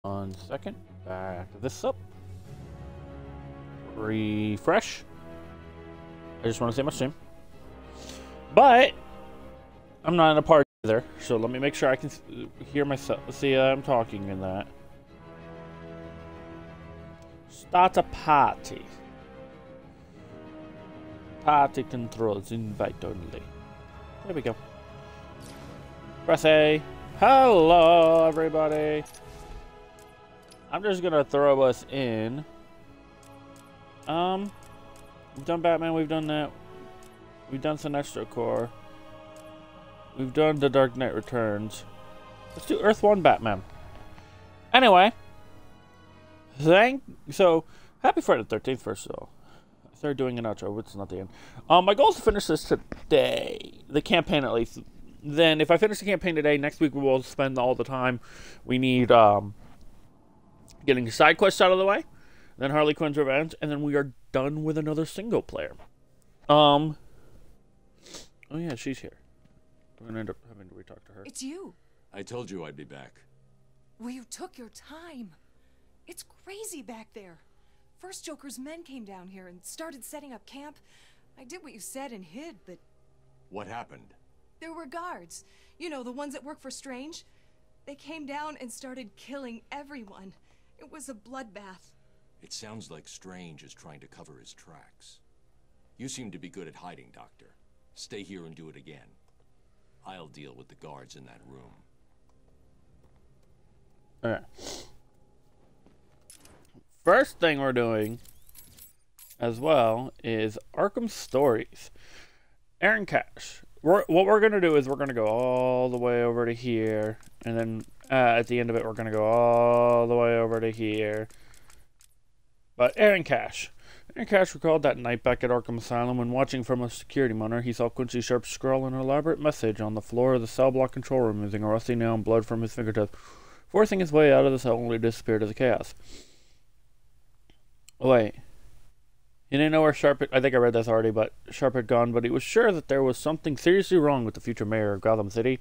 1 second. Back this up. Refresh. I just want to say my stream. But I'm not in a party either, so let me make sure I can hear myself. See, I'm talking in that. Start a party. Party controls, invite only. There we go. Press A. Hello, everybody. I'm just gonna throw us in. We've done Batman, we've done that. We've done Sinestro Corps. We've done The Dark Knight Returns. Let's do Earth 1 Batman. Anyway. So, happy Friday the 13th, first of all. I started doing an outro, but it's not the end. My goal is to finish this today. The campaign, at least. Then, if I finish the campaign today, next week we will spend all the time we need, getting the side quests out of the way. Then Harley Quinn's Revenge, and then we are done with another single player. Oh yeah, she's here. We're gonna end up having to re-talk to her. It's you. I told you I'd be back. Well, you took your time. It's crazy back there. First Joker's men came down here and started setting up camp. I did what you said and hid, but... What happened? There were guards. You know, the ones that work for Strange. They came down and started killing everyone. It was a bloodbath. It sounds like Strange is trying to cover his tracks. You seem to be good at hiding, Doctor. Stay here and do it again. I'll deal with the guards in that room. Okay. First thing we're doing, as well, is Arkham Stories. Aaron Cash. What we're going to do is we're going to go all the way over to here, and then at the end of it, we're going to go all the way over to here. But Aaron Cash. Aaron Cash recalled that night back at Arkham Asylum when watching from a security monitor, he saw Quincy Sharp scrawl an elaborate message on the floor of the cell block control room using a rusty nail and blood from his fingertips, forcing his way out of the cell only to disappear to the chaos. Oh, wait. He didn't know where Sharp had, I think I read this already, but Sharp had gone, but he was sure that there was something seriously wrong with the future mayor of Gotham City.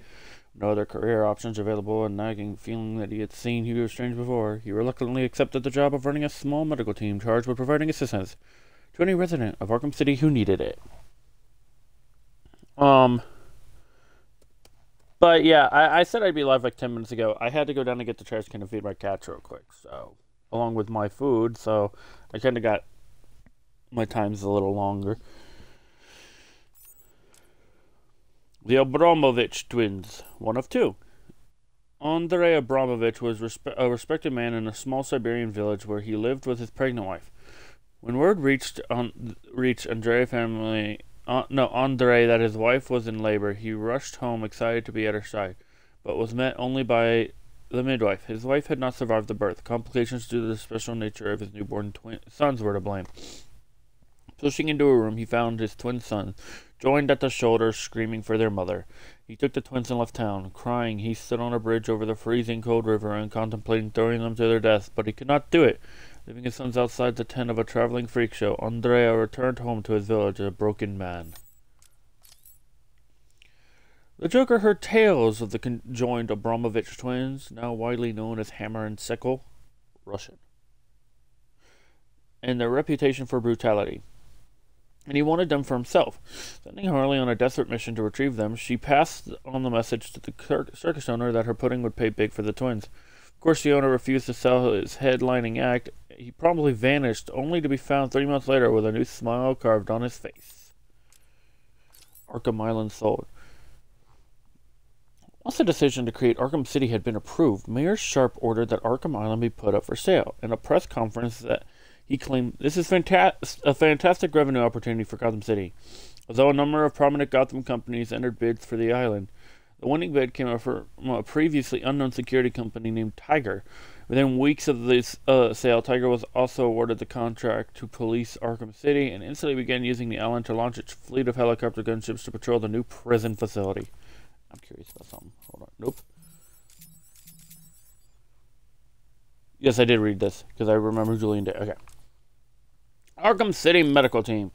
No other career options available, and nagging feeling that he had seen Hugo Strange before, he reluctantly accepted the job of running a small medical team charged with providing assistance to any resident of Arkham City who needed it. But yeah, I said I'd be live like 10 minutes ago. I had to go down and get the trash can and feed my cats real quick, so, along with my food, so I kind of got my time's a little longer. The Abramovich twins, one of two. Andrei Abramovich was a respected man in a small Siberian village where he lived with his pregnant wife. When word reached Andrei that his wife was in labor, he rushed home excited to be at her side, but was met only by the midwife. His wife had not survived the birth. Complications due to the special nature of his newborn sons were to blame. Pushing into a room, he found his twin sons, joined at the shoulders, screaming for their mother. He took the twins and left town. Crying, he stood on a bridge over the freezing cold river and contemplating throwing them to their deaths, but he could not do it. Leaving his sons outside the tent of a traveling freak show, Andrea returned home to his village a broken man. The Joker heard tales of the conjoined Abramovich twins, now widely known as Hammer and Sickle, Russian, and their reputation for brutality. And he wanted them for himself. Sending Harley on a desperate mission to retrieve them, she passed on the message to the circus owner that her pudding would pay big for the twins. Of course, the owner refused to sell his headlining act. He promptly vanished, only to be found 3 months later with a new smile carved on his face. Arkham Island sold. Once the decision to create Arkham City had been approved, Mayor Sharp ordered that Arkham Island be put up for sale. In a press conference that he claimed, "This is a fantastic revenue opportunity for Gotham City." Although a number of prominent Gotham companies entered bids for the island, the winning bid came from a previously unknown security company named Tiger. Within weeks of this sale, Tiger was also awarded the contract to police Arkham City and instantly began using the island to launch its fleet of helicopter gunships to patrol the new prison facility. I'm curious about something. Hold on. Nope. Yes, I did read this because I remember Julian Day. Okay. Arkham City Medical Team.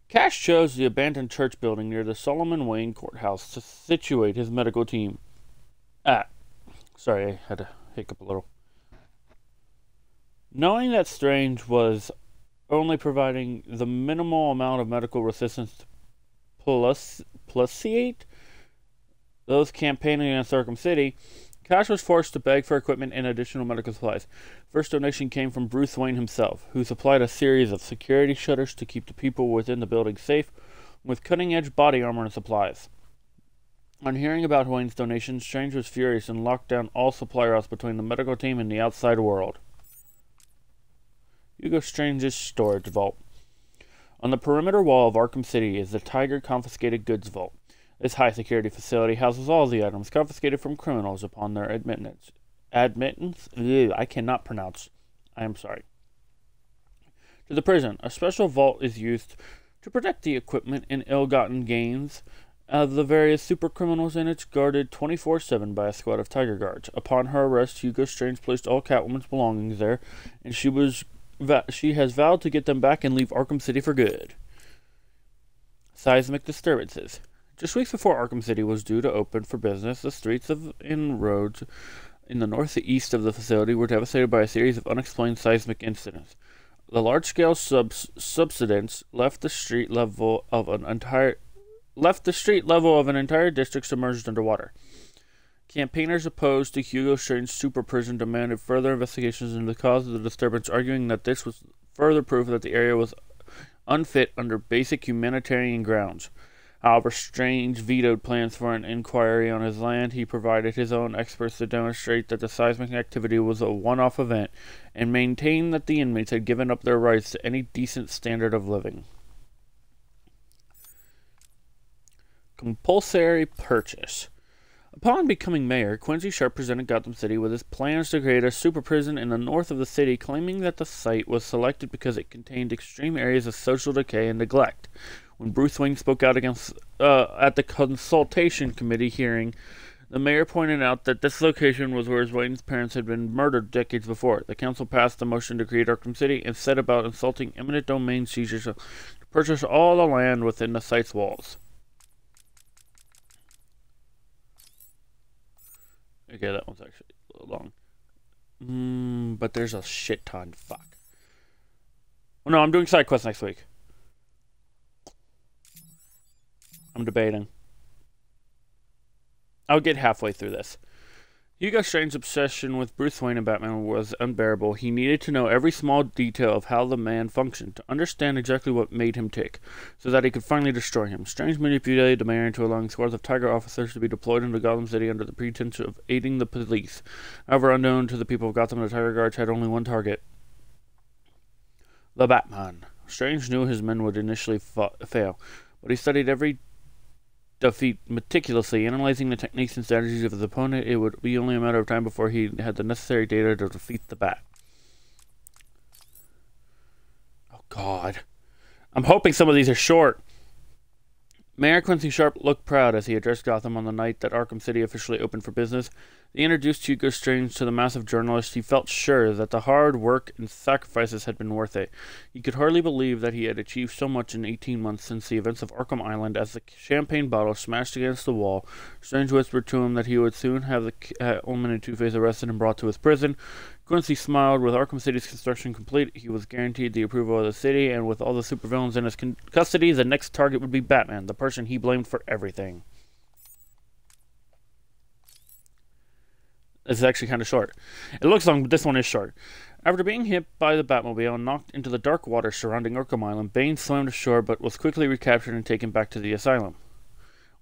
Cash chose the abandoned church building near the Solomon Wayne Courthouse to situate his medical team at. Sorry, I had to hiccup a little. Knowing that Strange was only providing the minimal amount of medical assistance to palliate those campaigning against Arkham City, Cash was forced to beg for equipment and additional medical supplies. First donation came from Bruce Wayne himself, who supplied a series of security shutters to keep the people within the building safe, with cutting-edge body armor and supplies. On hearing about Wayne's donation, Strange was furious and locked down all supply routes between the medical team and the outside world. Hugo Strange's storage vault. On the perimeter wall of Arkham City is the Tiger Confiscated Goods Vault. This high-security facility houses all the items confiscated from criminals upon their admittance. Ew, I cannot pronounce. I am sorry. To the prison, a special vault is used to protect the equipment and ill-gotten gains of the various super criminals, and it's guarded 24/7 by a squad of Tiger Guards. Upon her arrest, Hugo Strange placed all Catwoman's belongings there, and she has vowed to get them back and leave Arkham City for good. Seismic disturbances. Just weeks before Arkham City was due to open for business, the streets and roads in the northeast of the facility were devastated by a series of unexplained seismic incidents. The large-scale subsidence left the street level of an entire district submerged underwater. Campaigners opposed to Hugo Strange's super prison demanded further investigations into the cause of the disturbance, arguing that this was further proof that the area was unfit under basic humanitarian grounds. However, Strange vetoed plans for an inquiry on his land. He provided his own experts to demonstrate that the seismic activity was a one-off event, and maintained that the inmates had given up their rights to any decent standard of living. Compulsory purchase. Upon becoming mayor, Quincy Sharp presented Gotham City with his plans to create a super prison in the north of the city, claiming that the site was selected because it contained extreme areas of social decay and neglect. When Bruce Wayne spoke out at the consultation committee hearing, the mayor pointed out that this location was where Wayne's parents had been murdered decades before. The council passed a motion to create Arkham City and set about insulting eminent domain seizures to purchase all the land within the site's walls. Okay, that one's actually a little long. But there's a shit ton. Fuck. Oh no, I'm doing side quests next week. I'm debating. I'll get halfway through this. Hugo Strange's obsession with Bruce Wayne and Batman was unbearable. He needed to know every small detail of how the man functioned, to understand exactly what made him tick, so that he could finally destroy him. Strange manipulated the mayor into allowing squads of Tiger officers to be deployed into Gotham City under the pretense of aiding the police. However, unknown to the people of Gotham, the Tiger Guards had only one target: the Batman. Strange knew his men would initially fail, but he studied every defeat meticulously, analyzing the techniques and strategies of his opponent. It would be only a matter of time before he had the necessary data to defeat the Bat. Oh God. I'm hoping some of these are short. Mayor Quincy Sharp looked proud as he addressed Gotham on the night that Arkham City officially opened for business. He introduced Hugo Strange to the massive journalists. He felt sure that the hard work and sacrifices had been worth it. He could hardly believe that he had achieved so much in 18 months since the events of Arkham Island. As the champagne bottle smashed against the wall, Strange whispered to him that he would soon have the Catwoman and Two-Face arrested and brought to his prison. Quincy smiled. With Arkham City's construction complete, he was guaranteed the approval of the city, and with all the supervillains in his custody, the next target would be Batman, the person he blamed for everything. This is actually kind of short. It looks long, but this one is short. After being hit by the Batmobile and knocked into the dark water surrounding Arkham Island, Bane swam to shore but was quickly recaptured and taken back to the asylum.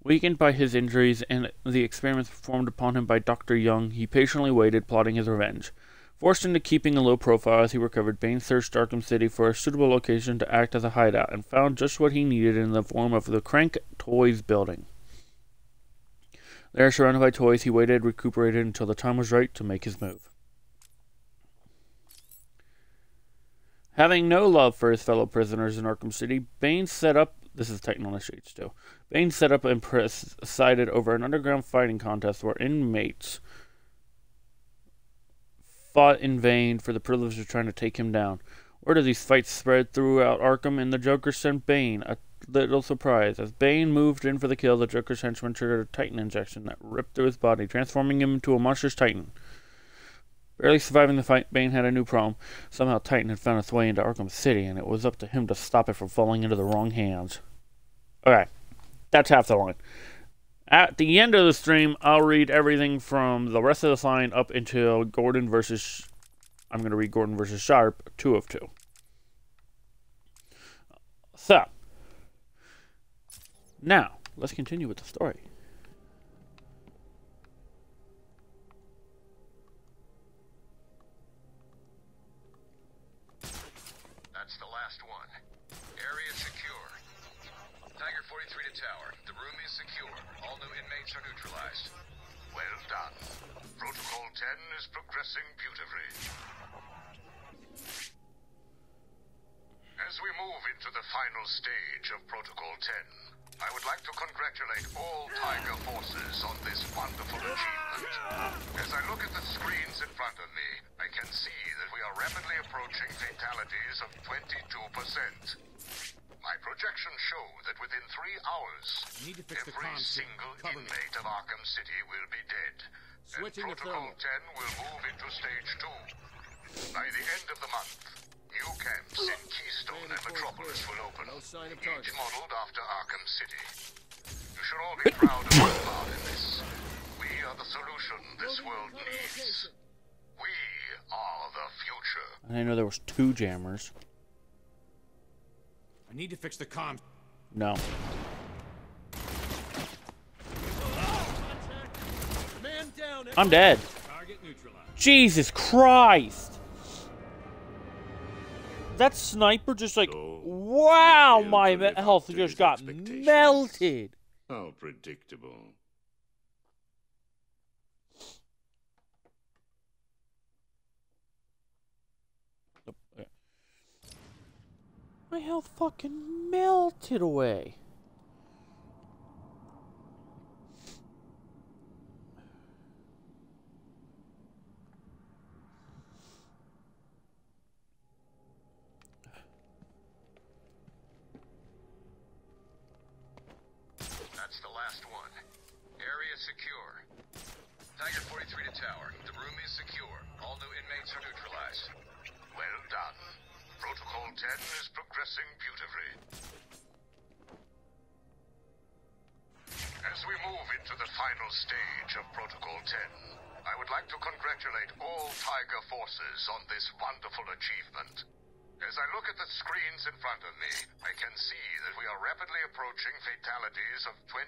Weakened by his injuries and the experiments performed upon him by Dr. Young, he patiently waited, plotting his revenge. Forced into keeping a low profile as he recovered, Bane searched Arkham City for a suitable location to act as a hideout, and found just what he needed in the form of the Crank Toys building. There, surrounded by toys, he waited, recuperated until the time was right to make his move. Having no love for his fellow prisoners in Arkham City, Bane set up... This is Titan on the Streets, too. Bane set up and presided over an underground fighting contest where inmates fought in vain for the privilege of trying to take him down. Word of these fights spread throughout Arkham, and the Joker sent Bane, a little surprise. As Bane moved in for the kill, the Joker's henchman triggered a Titan injection that ripped through his body, transforming him into a monstrous Titan. Barely surviving the fight, Bane had a new problem. Somehow Titan had found its way into Arkham City, and it was up to him to stop it from falling into the wrong hands. Okay, that's half the line. At the end of the stream, I'll read everything from the rest of the sign up until Gordon versus... I'm going to read Gordon versus Sharp, 2 of 2. So, now, let's continue with the story. That's the last one. Area secure. Tiger 43 to tower. The room is secure. All new inmates are neutralized. Well done. Protocol 10 is progressing beautifully. As we move into the final stage of Protocol 10, I would like to congratulate all Tiger forces on this wonderful achievement. As I look at the screens in front of me, I can see that we are rapidly approaching fatalities of 22%. My projections show that within 3 hours, every single inmate of Arkham City will be dead. Switching and Protocol 10 will move into Stage 2. By the end of the month, new camps in Keystone and Metropolis will open, each modeled after Arkham City. You should all be proud of your part in this. We are the solution this world needs. We are the future. I didn't know there was 2 jammers. I need to fix the comms. No. Man down. I'm dead. Target neutralized. Jesus Christ! That sniper just like, wow, my health just got melted. How predictable. My health fucking melted away. That's the last one. Area secure. Tiger 43 to tower. The room is secure. All new inmates are neutralized. Well done. Protocol 10 is progressing beautifully. As we move into the final stage of Protocol 10, I would like to congratulate all Tiger forces on this wonderful achievement. As I look at the screens in front of me, I can see that we are rapidly approaching fatalities of 22%.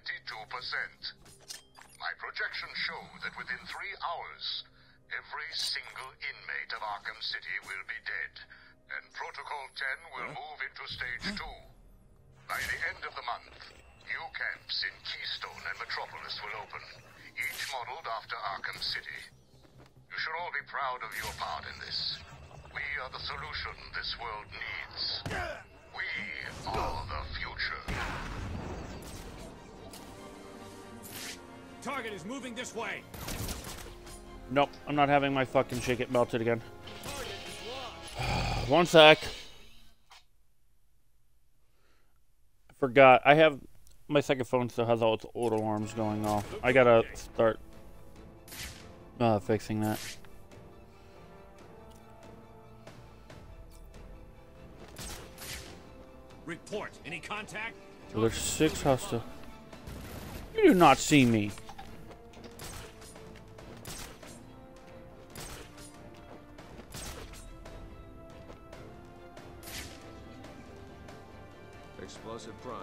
My projections show that within 3 hours, every single inmate of Arkham City will be dead, and Protocol 10 will move into Stage 2. By the end of the month, new camps in Keystone and Metropolis will open, each modeled after Arkham City. You should all be proud of your part in this. We are the solution this world needs. We are the future. Target is moving this way. Nope, I'm not having my fucking shit get melted again. 1 sec. I forgot. I have my second phone still has all its old alarms going off. I gotta start fixing that. Report. Any contact? So there's 6 hostile. You do not see me. Explosive prime.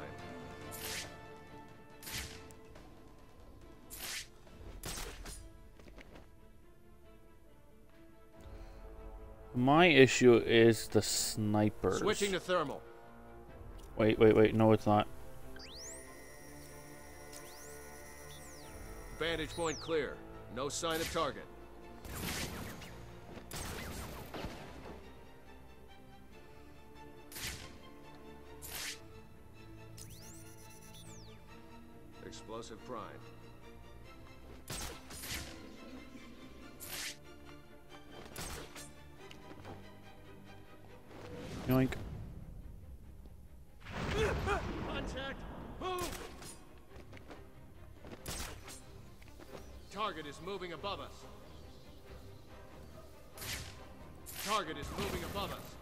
My issue is the snipers. Switching to thermal. Wait. No, it's not. Vantage point clear. No sign of target. Explosive prime. Yoink. is moving above us. Target is moving above us.